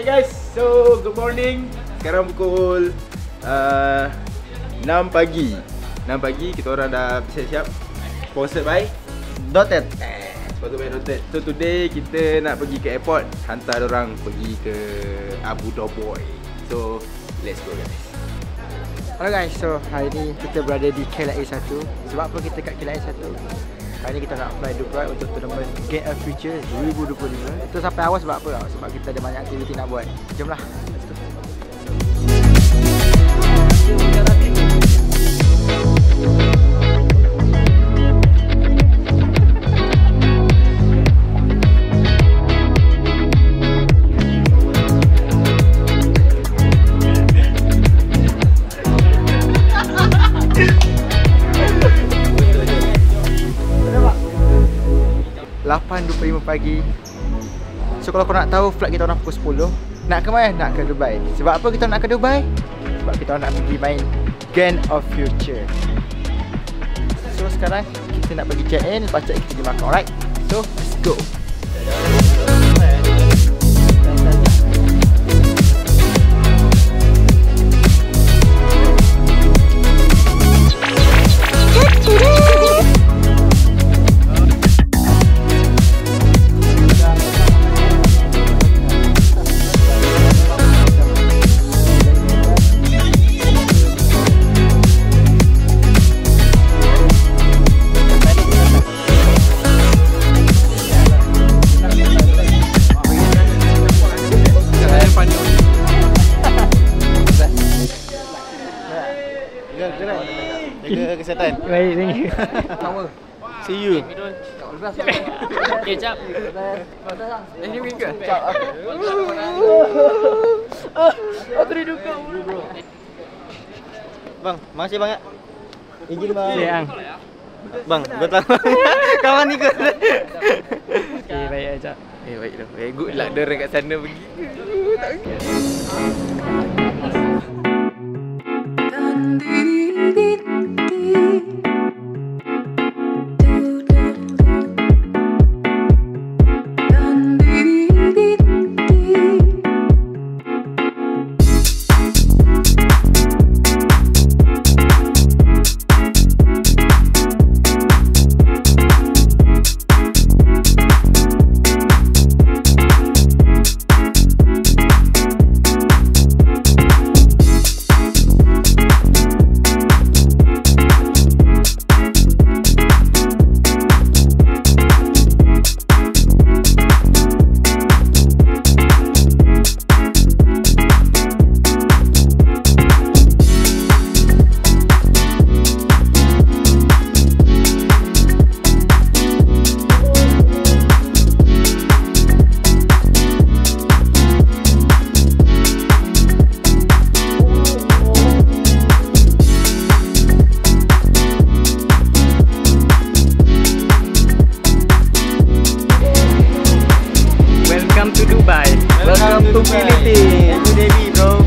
Okay guys, so good morning. Sekarang pukul 6 pagi. 6 pagi kita orang dah siap-siap. Sponsored by Dotted. Sponsored by Dotted. So today kita nak pergi ke airport, hantar orang pergi ke Abu Dhabi. So let's go guys. Hello guys, so hari ni kita berada di KLIA 1. Sebab apa kita kat KLIA 1? Hari ni kita nak fly Dubai untuk tournament Game of Future 2025. Itu sampai awal sebab apa? Sebab kita ada banyak aktiviti nak buat. Jomlah, let's go. Lapan 25 pagi. So kalau kau nak tahu, flight kita orang pukul 10. Nak ke mana? Nak ke Dubai. Sebab apa kita nak ke Dubai? Sebab kita nak pergi main Game of Future. So sekarang kita nak pergi check in, lepas check in kita pergi makan, alright? So let's go. Jaga kesihatan. Baik, thank you. Sama. See you. Okay, cap. Ini ke? Aku dah duka. Bang, makasih banyak. Izin bang. Siang. Bang, betul. Kawan ni ke? Okay, baik ajak. Baik dah. Good luck dia kat sana pergi. Welcome to Dubai. Welcome to Philippines. Good day, bro.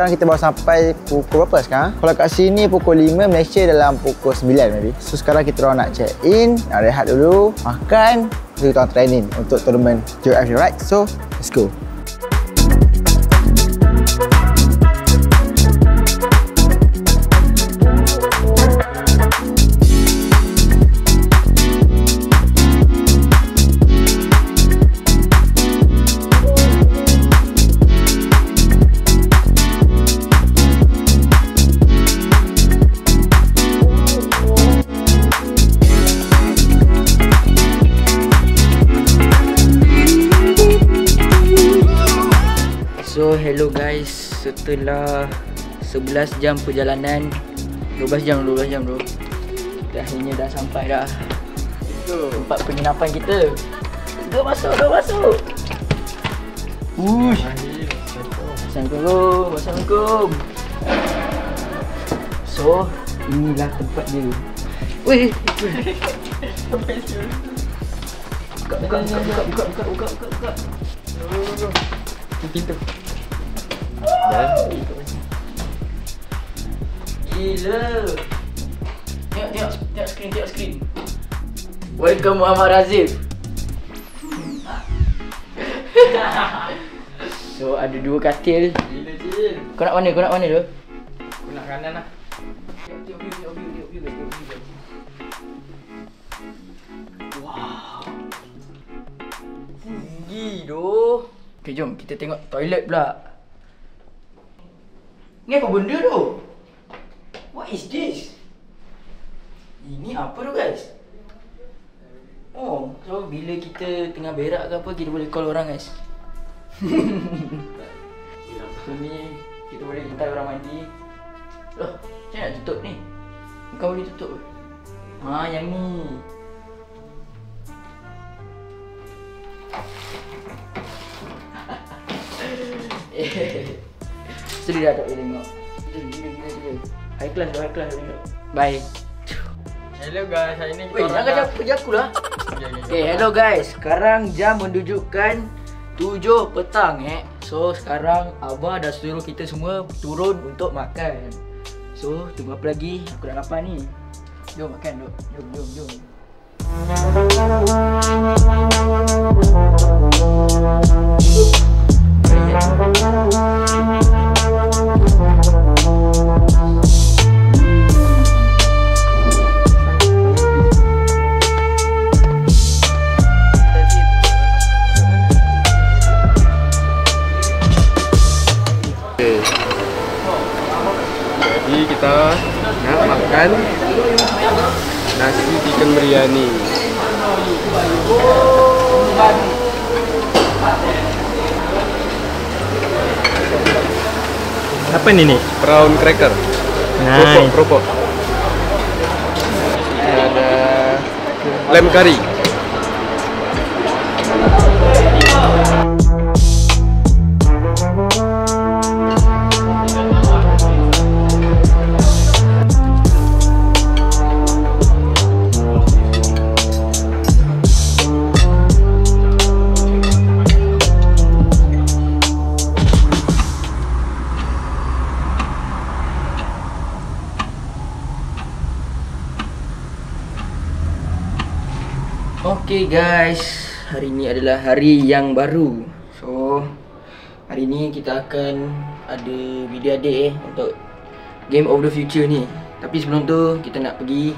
Sekarang kita baru sampai pukul berapa sekarang? Kalau kat sini pukul 5, Malaysia dalam pukul 9 maybe. So sekarang kita orang nak check in, nak rehat dulu, makan, so kita orang training untuk tournament JOF, right? So let's go. So hello guys, setelah 11 jam perjalanan, 12 jam bro, kita akhirnya dah sampai dah tempat penginapan kita. Go masuk. Assalamualaikum. So inilah tempat dia. Weh. Buka. Pintu. Gila. Tengok skrin. Welcome Muhammad Razif. So ada 2 katil. Gila Cil. Kau nak mana tu? Aku nak kanan lah. Tengok view. Wow. Tinggi doh. Okay, jom kita tengok toilet pula. Ni apa benda tu? What is this? Ini apa tu guys? Oh, so bila kita tengah berak ke apa, kita boleh call orang guys. So ni kita boleh hantar orang mandi. Loh, macam mana nak tutup ni? Kau boleh tutup ke? Ha, yang ni. Sedih dah tak boleh tengok. Gila. High class tengok. Bye. Hello guys, hari ni Weh, jangan kerja aku lah. Okay, hello guys. Sekarang jam menunjukkan 7 petang So sekarang Abah dah suruh kita semua turun untuk makan. So tunggu apa lagi? Aku dah lapar ni. Jom makan duk. Jom. Jadi kita nak makan nasi chicken biryani. Apa ni? Brown cracker. Nice. Keropok. Ada lamb curry. Okay guys, hari ni adalah hari yang baru. So hari ni kita akan ada video adik untuk Game of the Future ni. Tapi sebelum tu kita nak pergi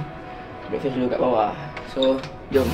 breakfast dulu kat bawah. So jom.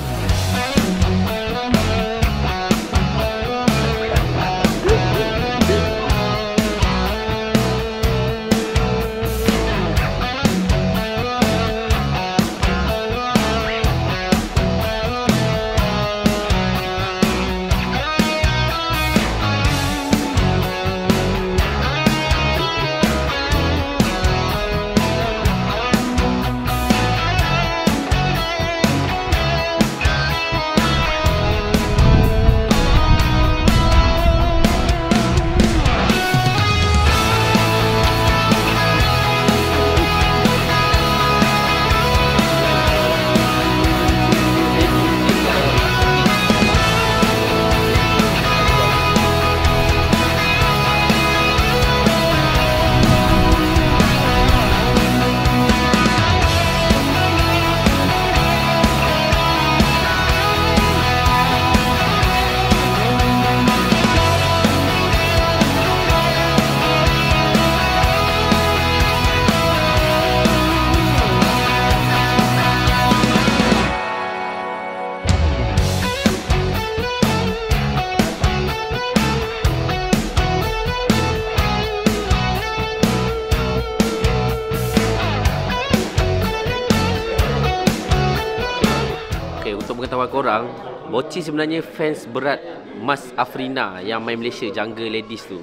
pengetahuan korang, Mochi sebenarnya fans berat Mas Afrina yang main Malaysia, Jungle Ladies tu.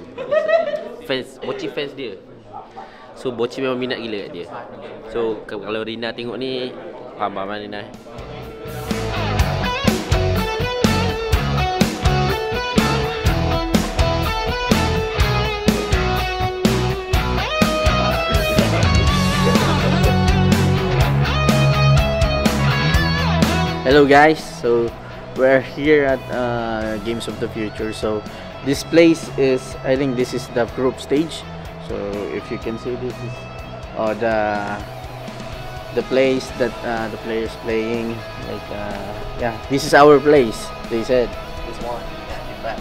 fans dia. So Boci memang minat gila kat dia. So kalau Rina tengok ni, faham Rina. Hello guys, so we're here at Games of the Future. So this place is, I think this is the group stage. So if you can see, this is the place that the players playing. Like yeah, this is our place. They said this one. Yeah, in back.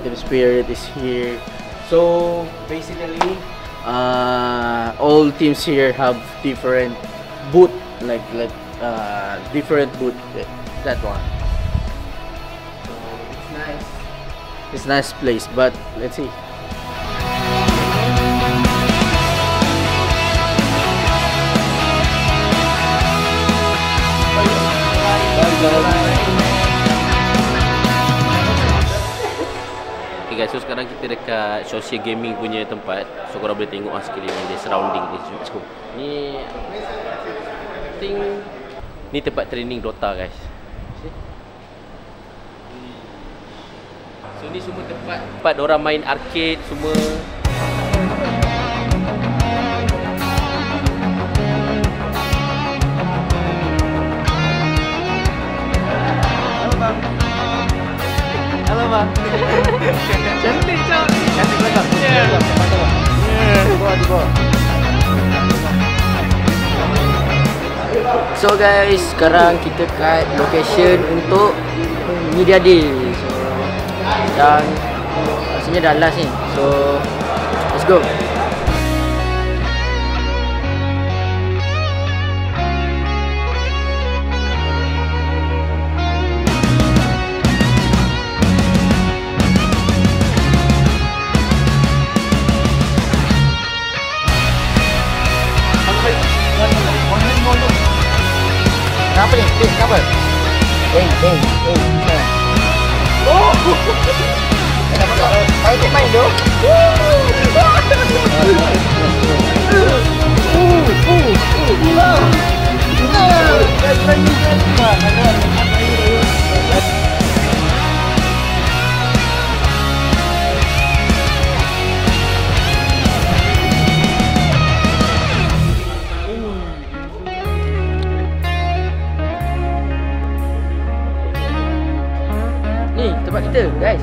Team Spirit is here. So basically, all teams here have different booth, like different booth. That one. So it's nice. It's a nice place, but let's see. Okay guys, so sekarang kita dekat social gaming punya tempat. So korang boleh tengok sekeliling dia, surrounding dia. Ni I think ni tempat training Dota guys. So ni semua tempat orang main arcade semua. Halo bang. Cantik cok. Cantik banget. Di bawah. So guys, sekarang kita kat location untuk media day. So dan rasanya dah last ni. So let's go. Kenapa ni? Kenapa? Oh! Kenapa tak? Saya tak main tu. Ni tempat kita guys.